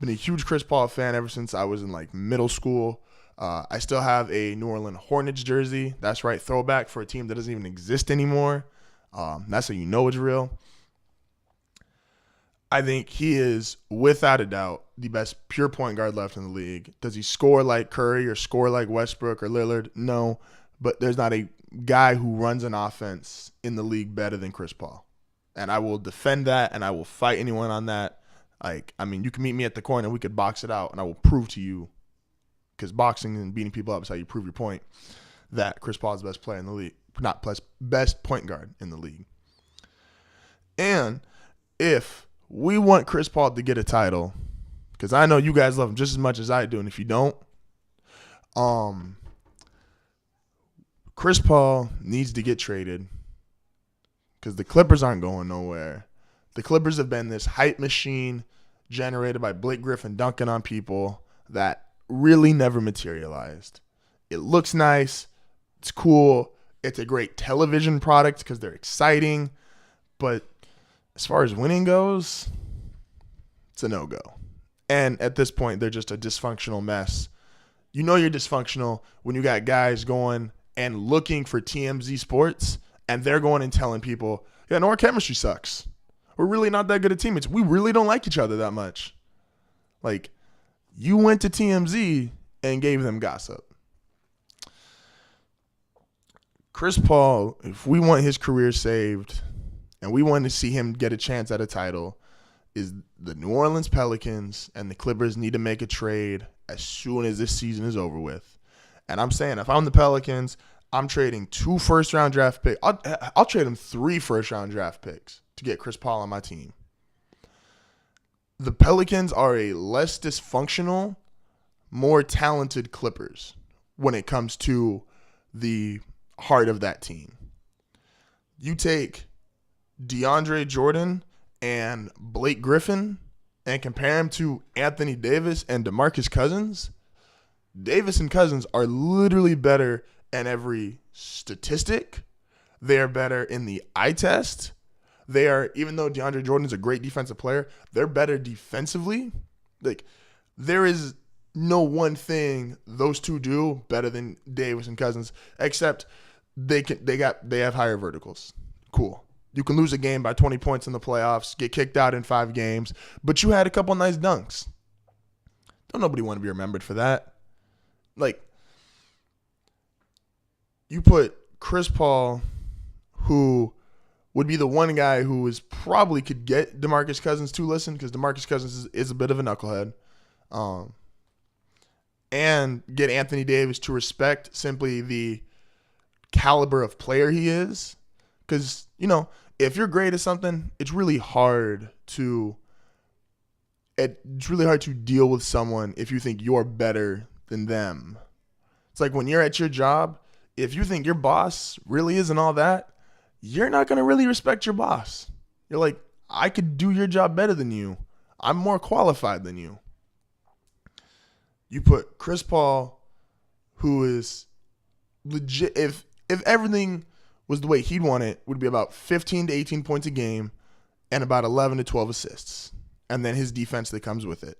been a huge Chris Paul fan ever since I was in like middle school. I still have a New Orleans Hornets jersey. That's right, throwback for a team that doesn't even exist anymore. That's how you know it's real. I think he is, without a doubt, the best pure point guard left in the league. Does he score like Curry or score like Westbrook or Lillard? No, but there's not a guy who runs an offense in the league better than Chris Paul. And I will defend that, and I will fight anyone on that. You can meet me at the corner, we could box it out, and I will prove to you, because boxing and beating people up is how you prove your point, that Chris Paul is the best player in the league. Not best point guard in the league. And if we want Chris Paul to get a title, because I know you guys love him just as much as I do, and if you don't, Chris Paul needs to get traded because the Clippers aren't going nowhere. The Clippers have been this hype machine generated by Blake Griffin dunking on people that really never materialized. It looks nice. It's cool. It's a great television product because they're exciting. But as far as winning goes, it's a no-go. And at this point, they're just a dysfunctional mess. You know you're dysfunctional when you got guys going and looking for TMZ Sports, and they're going and telling people, yeah, no, our chemistry sucks. We're really not that good at teammates. We really don't like each other that much. Like, you went to TMZ and gave them gossip. Chris Paul, if we want his career saved and we want to see him get a chance at a title, is the New Orleans Pelicans and the Clippers need to make a trade as soon as this season is over with. And I'm saying, if I'm the Pelicans, I'm trading 2 first-round draft picks. I'll trade him 3 first-round draft picks to get Chris Paul on my team. The Pelicans are a less dysfunctional, more talented Clippers when it comes to the heart of that team. You take DeAndre Jordan and Blake Griffin and compare him to Anthony Davis and DeMarcus Cousins. Davis and Cousins are literally better in every statistic. They are better in the eye test. They are, even though DeAndre Jordan is a great defensive player, they're better defensively. Like, there is no one thing those two do better than Davis and Cousins, except they have higher verticals. Cool. You can lose a game by 20 points in the playoffs, get kicked out in 5 games, but you had a couple nice dunks. Don't nobody want to be remembered for that. Like, you put Chris Paul, who would be the one guy who probably could get DeMarcus Cousins to listen, because DeMarcus Cousins is a bit of a knucklehead, and get Anthony Davis to respect simply the caliber of player he is. Because, if you're great at something, it's really hard to deal with someone if you think you're better than them. It's like when you're at your job, if you think your boss really isn't all that, you're not going to really respect your boss. You're like, I could do your job better than you. I'm more qualified than you. You put Chris Paul, who is legit, if everything was the way he'd want it, would be about 15 to 18 points a game and about 11 to 12 assists. And then his defense that comes with it.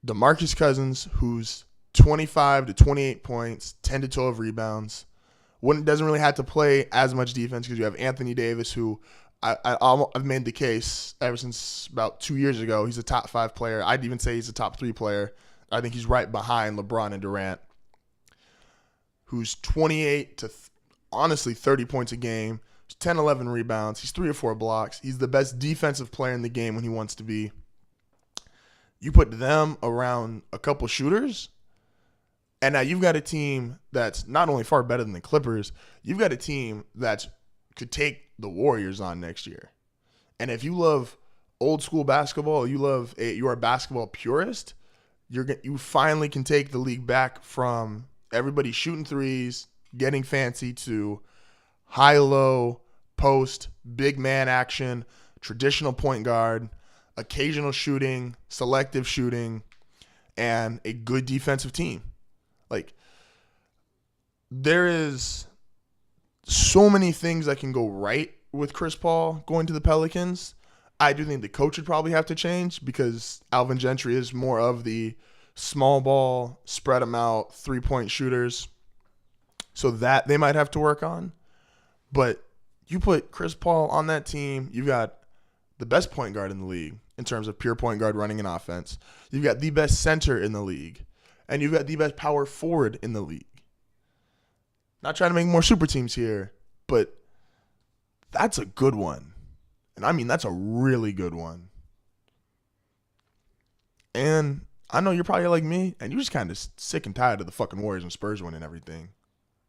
DeMarcus Cousins, who's 25 to 28 points, 10 to 12 rebounds. Doesn't really have to play as much defense because you have Anthony Davis, who I've made the case ever since about 2 years ago. He's a top 5 player. I'd even say he's a top 3 player. I think he's right behind LeBron and Durant, who's 28 to honestly 30 points a game, 10, 11 rebounds. He's 3 or 4 blocks. He's the best defensive player in the game when he wants to be. You put them around a couple shooters, and now you've got a team that's not only far better than the Clippers, you've got a team that could take the Warriors on next year. And if you love old school basketball, you're a basketball purist, you finally can take the league back from everybody shooting threes, getting fancy, to high-low, post, big man action, traditional point guard, occasional shooting, selective shooting, and a good defensive team. Like, there is so many things that can go right with Chris Paul going to the Pelicans. I do think the coach would probably have to change because Alvin Gentry is more of the small ball, spread them out, 3-point shooters. So that they might have to work on. But you put Chris Paul on that team, you've got the best point guard in the league in terms of pure point guard running an offense. You've got the best center in the league. And you've got the best power forward in the league. Not trying to make more super teams here, but that's a good one. And I mean, that's a really good one. And I know you're probably like me, and you're just kind of sick and tired of the fucking Warriors and Spurs winning everything.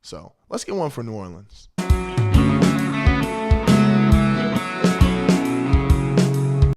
So let's get one for New Orleans.